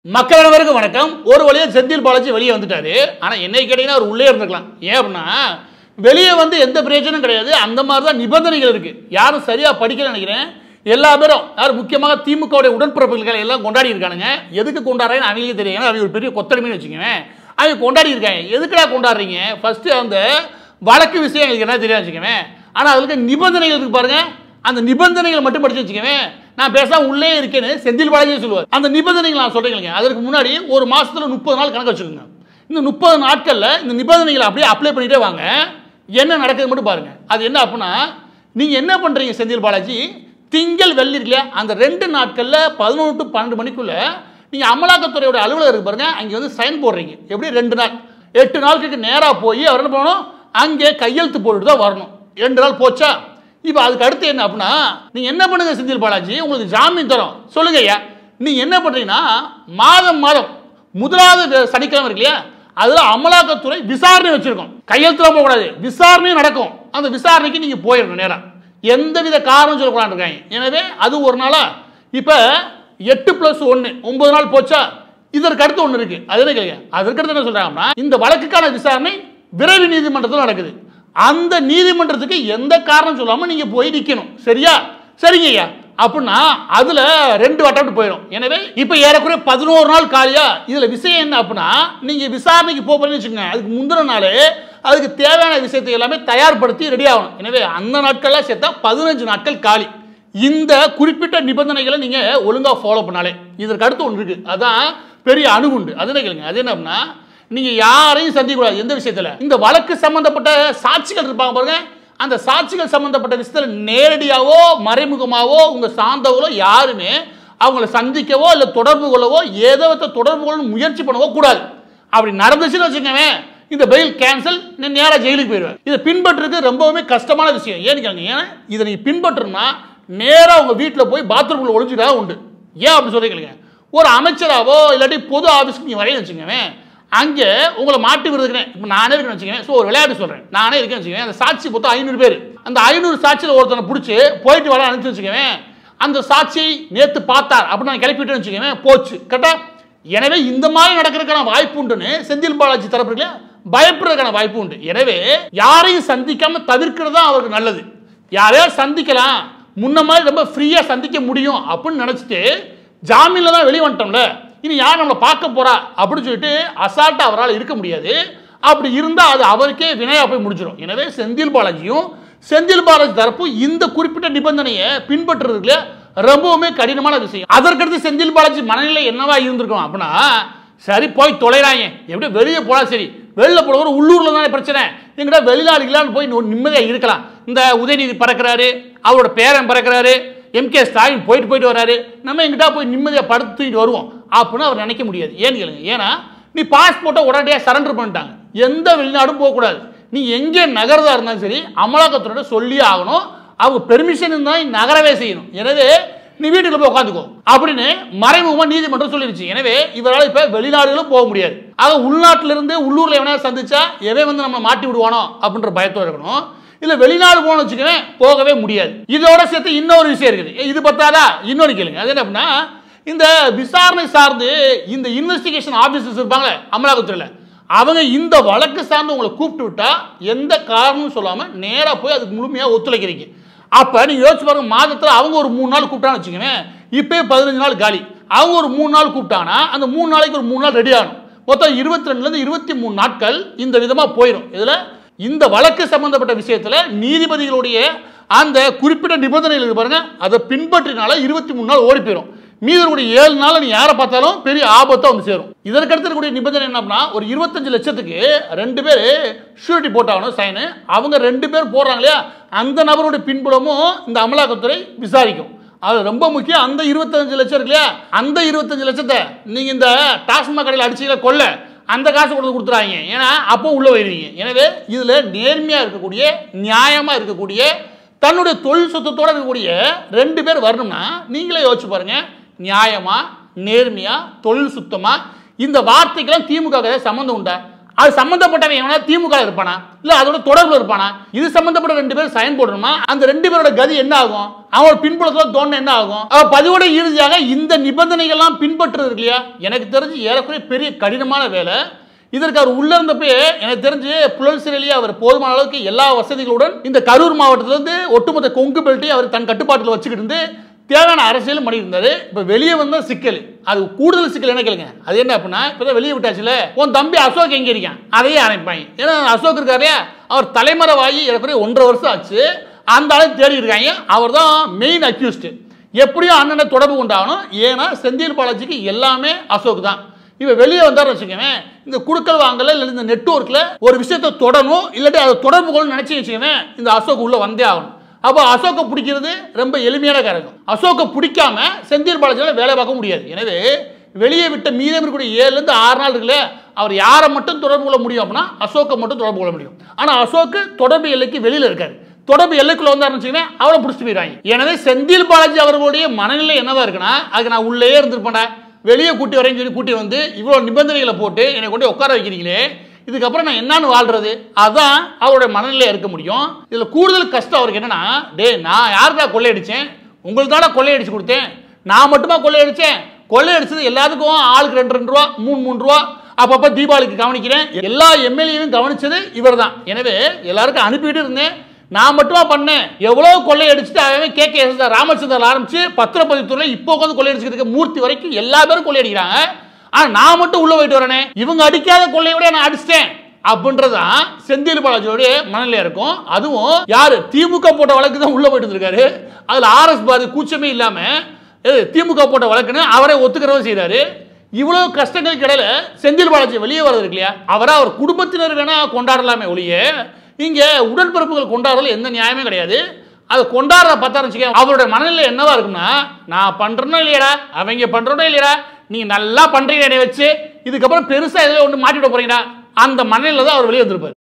மக்கள் அனைவருக்கும் வணக்கம். ஒரு வழியா செந்தில் பாலாஜி வெளியே வந்துட்டாரு. ஆனா என்னை கேட்டீங்கன்னா அவர் உள்ளே இருந்திருக்கலாம். ஏன் அப்படின்னா வெளியே வந்து எந்த பிரயோஜனம் கிடையாது. அந்த மாதிரி தான் நிபந்தனைகள் இருக்கு. யாரும் சரியா படிக்கல நினைக்கிறேன். எல்லா பேரும் யார் முக்கியமாக திமுகவுடைய உடன்பிறப்புகள் எல்லாம் கொண்டாடி இருக்கானுங்க. எதுக்கு கொண்டாடுறேன்னு அவங்களுக்கு தெரியும். ஏன்னா அவங்க ஒரு பெரிய கொத்தடிமைன்னு வச்சுக்கோங்க. அவங்க கொண்டாடி இருக்காங்க. எதுக்குடா கொண்டாடுறீங்க? ஃபர்ஸ்ட் அந்த வழக்கு விஷயம் எங்களுக்கு என்ன தெரியாது வச்சுக்கோங்க. ஆனால் அதுக்கு நிபந்தனைகள் இருக்கு பாருங்க. அந்த நிபந்தனைகளை மட்டும் படிச்சு வச்சுக்கவே நான் பேசாம உள்ளே இருக்கேன்னு செந்தில் பாலாஜி சொல்லுவார். அந்த நிபந்தனைகள் நான் சொல்றேங்க. அதற்கு முன்னாடி ஒரு மாசத்துல 30 நாள் கணக்கு வச்சுக்கோங்க. இந்த 30 நாட்கள்ல இந்த நிபந்தனைகளை அப்படியே அப்ளை பண்ணிட்டே வாங்க. என்ன நடக்குது மட்டும் பாருங்க. அது என்ன அப்படின்னா நீங்க என்ன பண்றீங்க செந்தில் பாலாஜி? திங்கள் வெள்ளி இருக்குல்ல, அந்த 2 நாட்கள்ல 11 to 12 மணிக்குள்ள நீங்க அமலாக்கத்துறையோட அலுவலகம் இருக்கு பாருங்க, அங்கே வந்து சைன் போடுறீங்க. எப்படி 2 நாள் 8 நாளுக்கு நேரா போய் அவர் என்ன பண்ணணும், அங்கே கையெழுத்து போட்டுட்டு தான் வரணும். 2 நாள் போச்சா? இப்போ அதுக்கு அடுத்து என்ன அப்படின்னா நீங்க என்ன பண்ணுங்க செந்தில் பாலாஜி, உங்களுக்கு ஜாமீன் தரோம். சொல்லுங்க ஐயா, நீங்க என்ன பண்றீங்கன்னா மாதம் முதலாவது சனிக்கிழமை இருக்கு இல்லையா, அதுல அமலாக்கத்துறை விசாரணை வச்சிருக்கோம். கையெழுத்துலாம் போகக்கூடாது, விசாரணையும் நடக்கும். அந்த விசாரணைக்கு நீங்க போயிடணும் நேரம். எந்தவித காரணம் சொல்லக்கூடாது இருக்காங்க. எனவே அது ஒரு நாளா இப்ப 8+1 9 நாள் போச்சா? இதற்கு அடுத்து ஒன்று இருக்கு. அது என்ன கேளுங்க. அதற்கு அடுத்து என்ன சொல்றாங்கன்னா இந்த வழக்குக்கான விசாரணை விரைவு நீதிமன்றத்தில் நடக்குது. அந்த நீதிமன்றத்துக்கு எந்த காரணம் சொல்லாம நீங்க போய் நிக்கணும். சரியா? சரிங்க ஐயா. அப்படின்னா அதுல 2 அட்டெம்ப்ட் போயிடும். எனவே இப்ப ஏறக்குறைய 11 நாள் காலியா. இதுல விஷயம் என்ன அப்படின்னா நீங்க விசாரணைக்கு போறீங்கன்னு வச்சுக்கோங்க, அதுக்கு முந்தின நாளே அதுக்கு தேவையான விஷயத்தை எல்லாமே தயார்படுத்தி ரெடி ஆகணும். எனவே அந்த நாட்கள்லாம் சேர்த்தா 15 நாட்கள் காலி. இந்த குறிப்பிட்ட நிபந்தனைகளை நீங்க ஒழுங்கா ஃபாலோ பண்ணாலே. இதற்கு அடுத்து ஒன்று இருக்கு, அதான் பெரிய அணுகுண்டு. அது என்ன கேளுங்க. அது என்ன அப்படின்னா நீங்க யாரையும் சந்திக்க கூடாது. எந்த விஷயத்துல? இந்த வழக்கு சம்பந்தப்பட்ட சாட்சிகள் இருப்பாங்க பாருங்க, அந்த சாட்சிகள் சம்பந்தப்பட்ட விஷயத்தில் நேரடியாவோ மறைமுகமாவோ உங்க சார்ந்தவங்களோ யாருமே அவங்கள சந்திக்கவோ இல்லை தொடர்பு கொள்ளவோ ஏதோ தொடர்பு கொள்ள முயற்சி பண்ணவோ கூடாது. அப்படி நடந்துச்சுன்னு வச்சுக்கோங்க, இந்த பெயில் கேன்சல், நேராக ஜெயிலுக்கு போயிடுவார். இதை பின்பற்றுறது ரொம்பவுமே கஷ்டமான விஷயம். ஏன்னு கேளுங்க, ஏன்னா இதை நீங்க பின்பற்றணும்னா நேராக உங்க வீட்டில் போய் பாத்ரூம்ல ஒழிஞ்சுட்டா உண்டு. ஏன் அப்படி சொல்லிக்கலுங்க, ஒரு அமைச்சராவோ இல்லாட்டி பொது ஆஃபீஸ்க்கு நீங்க வரைய வச்சுக்கோங்க, அங்கே உங்களை மாட்டி விடுறதுக்குனே இப்போ நானே இருக்கேன்னு வச்சுக்கோங்க. ஸோ ஒரு விளையாட்டு சொல்கிறேன், நானே இருக்கேன்னு வச்சுக்கோங்க. அந்த சாட்சி மொத்தம் 500 பேர். அந்த 500 சாட்சியில் ஒருத்தனை பிடிச்சி போயிட்டு வர அனுப்பிச்சு வச்சுக்கோங்க. அந்த சாட்சி நேற்று பார்த்தார் அப்படின்னு நான் கிளப்பிட்டேன்னு வச்சுக்கோங்க, போச்சு கரெக்டா. எனவே இந்த மாதிரி நடக்கிறதுக்கான வாய்ப்பு உண்டுன்னு செந்தில் பாலாஜி தரப்புல பயப்படுறதுக்கான வாய்ப்பு உண்டு. எனவே யாரையும் சந்திக்காம தவிர்க்கிறது தான் அவருக்கு நல்லது. யாரையாவது சந்திக்கலாம், முன்ன மாதிரி ரொம்ப ஃப்ரீயா சந்திக்க முடியும் அப்படின்னு நினைச்சிட்டு ஜாமீன்ல தான் வெளியே வந்துட்டோம்ல, இனி யார் நம்மளை பார்க்க போறா அப்படின்னு சொல்லிட்டு அசால்ட்டா அவரால் இருக்க முடியாது. அப்படி இருந்தா அது அவருக்கே வினையா போய் முடிஞ்சிடும். எனவே செந்தில் பாலாஜியும் செந்தில் பாலாஜி தரப்பு இந்த குறிப்பிட்ட நிபந்தனையை பின்பற்றுறதுல ரொம்பவுமே கடினமான விஷயம். அதற்கடுத்து செந்தில் பாலாஜி மனநிலை என்னவா இருந்திருக்கும் அப்படின்னா, சரி போய் தொலைறாங்க, எப்படி வெளியே போனா சரி, வெளில போன உள்ளூர்ல தானே பிரச்சனை, எங்கிட்ட வெளிநாடுகளான்னு போய் நிம்மதியாக இருக்கலாம். இந்த உதயநிதி பறக்கிறாரு, அவரோட பேரன் பறக்கிறாரு, MK ஸ்டாலின் போயிட்டு வராரு, நம்ம எங்கிட்ட போய் நிம்மதியாக படுத்துட்டு வருவோம் அப்படின்னு அவர் நினைக்க முடியாது. ஏன்னு கேளுங்க, ஏன்னா நீ பாஸ்போர்ட்டை உடனடியாக சரண்டர் பண்ணிட்டாங்க. எந்த வெளிநாடும் போகக்கூடாது. நீ எங்கே நகரதா இருந்தாலும் சரி அமலாக்கத்துறையோட சொல்லியே ஆகணும். அவங்க பெர்மிஷன் இருந்தால் நகரவே செய்யணும். எனவே நீ வீட்டுக்குள்ள போய் உட்காந்துக்கோ அப்படின்னு மறைமுகமாக நீதிமன்றம் சொல்லிருச்சு. எனவே இவரால் இப்போ வெளிநாடுகளும் போக முடியாது. ஆக உள்நாட்டிலிருந்து உள்ளூரில் எவனா சந்திச்சா எவன் வந்து நம்ம மாட்டி விடுவானோ அப்படின்ற பயத்தோடு இருக்கணும். இல்ல வெளிநாடு போகணும்னு வச்சுக்கவே போகவே முடியாது. இதோட சேர்த்து இன்னொரு விஷயம் இருக்குது. இது பத்தாதா இன்னொரு கேளுங்க. அது என்ன அப்படின்னா இந்த விசாரணை சார்ந்து இந்த இன்வெஸ்டிகேஷன் ஆபீசர்ஸ் இருப்பாங்க அமலாக்கத்துறையில், அவங்க இந்த வழக்கு சார்ந்து உங்களை கூப்பிட்டு விட்டா எந்த காரணமும் சொல்லாம நேரா போய் அதுக்கு முழுமையா ஒத்துழைக்கிறீங்க. அப்ப நீங்க யோசிச்சு பாருங்க, மாதத்துல அவங்க ஒரு 3 நாள் கூப்பிட்டான்னு வச்சுக்கோங்க, இப்பயே 15 நாள் காலி. அவங்க ஒரு 3 நாள் கூப்பிட்டாங்கன்னா அந்த 3 நாளைக்கு ஒரு 3 நாள் ரெடி ஆகணும். மொத்தம் 22 23 நாட்கள் இந்த விதமா போயிடும். இதுல இந்த வழக்கு சம்பந்தப்பட்ட விஷயத்துல நீதிபதிகளுடைய அந்த குறிப்பிட்ட நிபந்தனைகள் பாருங்க, அதை பின்பற்றினால 23 நாள் ஓடி போயிடும். மீதனுடைய 7 நாள் நீ யாரை பார்த்தாலும் பெரிய ஆபத்தா வந்து சேரும். இதற்கடுத்து இருக்கக்கூடிய நிபந்தனை என்ன, ஒரு 25 லட்சத்துக்கு 2 பேர் ஷூரிட்டி போட்டாகணும் சைனு. அவங்க 2 பேர் போடுறாங்க இல்லையா, அந்த நபருடைய பின்புலமும் இந்த அமலாக்கத்துறை விசாரிக்கும். அது ரொம்ப முக்கியம். அந்த 25 லட்சம் இருக்கு இல்லையா, அந்த 25 லட்சத்தை நீங்க இந்த டாஸ்மாக் கடையில் அடிச்சீங்களா கொள்ள, அந்த காசு கொண்டு கொடுத்துறாங்க. ஏன்னா அப்போ உள்ள போயிருவீங்க. எனவே இதுல நேர்மையா இருக்கக்கூடிய நியாயமா இருக்கக்கூடிய தன்னுடைய தொழில் சுத்தத்தோட இருக்கக்கூடிய 2 பேர் வரணும்னா நீங்களே யோசிச்சு பாருங்க, நியாயமா நேர்மையா தொழில் சுத்தமா இந்த வார்த்தைக்கெல்லாம் திமுக சம்பந்தம் உண்டா? அது சம்பந்தப்பட்டவன் எவனா திமுக இருப்பானா இல்ல அதோட தொடர்புல இருப்பானா? இது சம்பந்தப்பட்ட 2 பேர் சைன் போடணுமா? அந்த 2 பேரோட கதி என்ன ஆகும்? அவன் பின்புலத்துல தோணு என்ன ஆகும்? பதிவோட இறுதியாக இந்த நிபந்தனைகள் எல்லாம் பின்பற்றுறது இருக்கு இல்லையா, எனக்கு தெரிஞ்சு ஏறக்குறைய பெரிய கடினமான வேலை. இதற்கு அவர் உள்ள இருந்தப்ப எனக்கு தெரிஞ்சு புழல் சிறையிலேயே அவர் போதுமான அளவுக்கு எல்லா வசதிகளுடன் இந்த கரூர் மாவட்டத்திலிருந்து ஒட்டுமொத்த கொங்கு பெல்ட்டையும் அவர் தன் கட்டுப்பாட்டில் வச்சுக்கிட்டு இருந்து தேவையான அரசியலும் பண்ணியிருந்தாரு. இப்போ வெளியே வந்த சிக்கல், அது கூடுதல் சிக்கல் என்ன கேளுங்க. அது என்ன அப்படின்னா, இப்போ வெளியே விட்டாச்சுல, உன் தம்பி அசோக் எங்கே இருக்கான் அதையே அனுப்பாங்க. ஏன்னா அசோக் இருக்காரு, அவர் தலைமறைவாகி ஏறக்குறைய 1.5 வருஷம் ஆச்சு. அந்த அளவுக்கு தேடி இருக்காங்க. அவர் தான் மெயின் அக்யூஸ்டு. எப்படியும் அண்ணனை தொடர்பு கொண்டாகணும். ஏன்னா செந்தில் பாலாஜிக்கு எல்லாமே அசோக் தான். இப்போ வெளியே வந்தார் வச்சுக்கோங்க, இந்த குடுக்கல் வாங்கல இல்லை இந்த நெட்வொர்க்கில் ஒரு விஷயத்தை தொடணும் இல்லாட்டி அதை தொடர்பு கொள்ளணும்னு நினச்சி வச்சுக்கோங்க, இந்த அசோக் உள்ள வந்தே ஆகணும். அப்போ அசோக்கை பிடிக்கிறது ரொம்ப எளிமையான காரணம். அசோக்கை பிடிக்காம செந்தில் பாலாஜியால் வேலை பார்க்க முடியாது. எனவே வெளியே விட்ட மீதம் இருக்கக்கூடிய 7லேருந்து 6 நாள் இருக்குல்ல, அவர் யாரை மட்டும் தொடர்பு கொள்ள முடியும் அப்படின்னா அசோக்கை மட்டும் தொடர்பு கொள்ள முடியும். ஆனால் அசோக்கு தொடர்பு எல்லைக்கு வெளியில் இருக்காரு. தொடர்பு எல்லைக்குள்ள வந்தாருன்னு வச்சுக்கோங்க, அவரை பிடிச்சிட்டு போயிடுவாங்க. எனவே செந்தில் பாலாஜி அவர்களுடைய மனநிலை என்னவா இருக்குன்னா, அதுக்கு நான் உள்ளே இருந்திருப்பேன், வெளியே கூட்டி வரேன்னு சொல்லி கூட்டி வந்து இவ்வளோ நிபந்தனைகளை போட்டு என்னை கொண்டு உட்கார வைக்கிறீங்களே, இதுக்கப்புறம் நான் என்னன்னு வாழ்றது? அதான் அவருடைய மனநிலையாக இருக்க முடியும். இதில் கூடுதல் கஷ்டம் அவருக்கு என்னன்னா, நான் யாருக்கா கொள்ளையடிச்சேன்? உங்களுக்கு தானே கொள்ளையடிச்சு கொடுத்தேன். நான் மட்டுமா கொள்ளையடிச்சேன்? கொள்ளையடிச்சது எல்லாத்துக்கும் ஆளுக்கு 2 ரூபா 3 ரூபா அப்பப்போ தீபாவளிக்கு கவனிக்கிறேன். எல்லா எம்எல்ஏவும் கவனிச்சது இவர் தான். எனவே எல்லாருக்கும் அனுப்பிட்டு இருந்தேன். நான் மட்டுமா பண்ணேன்? எவ்வளோ கொள்ளையடிச்சுட்டு அவன் KKS ராமச்சந்திரன் ஆரம்பிச்சு பத்திரப்பதிவுத்துறையில் இப்போ உட்காந்து கொள்ளையடிச்சுக்கிறதுக்கு மூர்த்தி வரைக்கும் எல்லா பேரும் கொள்ளையடிக்கிறாங்க. ஆனால் நான் மட்டும் உள்ள போயிட்டு வரேனே, இவங்க அடிக்காத கொள்ளையோட நான் அடிச்சிட்டேன் அப்படின்றதான் செந்தில் பாலாஜியோடைய மனநிலையா இருக்கும். அதுவும் யாரு திமுக போட்ட வழக்கு தான் உள்ள போயிட்டு இருக்காரு. அதுல RS பாதி கூச்சமே இல்லாம திமுக போட்ட வழக்குன்னு அவரை ஒத்துக்கிறவங்க செய்யறாரு. இவ்வளவு கஷ்டங்களுக்கு இடையில செந்தில் பாலாஜி வெளியே வர்றது இருக்கு இல்லையா, அவர் குடும்பத்தினர் வேணா கொண்டாடலாமே ஒழிய இங்க உடன்பிறப்புகள் கொண்டாடுறதுல எந்த நியாயமே கிடையாது. அதை கொண்டாடுற பார்த்தா அவருடைய மனநிலை என்னவா இருக்கும்னா, நான் பண்றேனோ இல்லையடா, அவங்க பண்றோனோ இல்லையடா, நீங்க நல்லா பண்றீங்க என்னை வச்சு, இதுக்கப்புறம் பெருசா ஏதோ ஒன்று மாட்டிவிட போறீங்கடா, அந்த மனநிலை தான் அவர் வெளியே வந்திருப்பார்.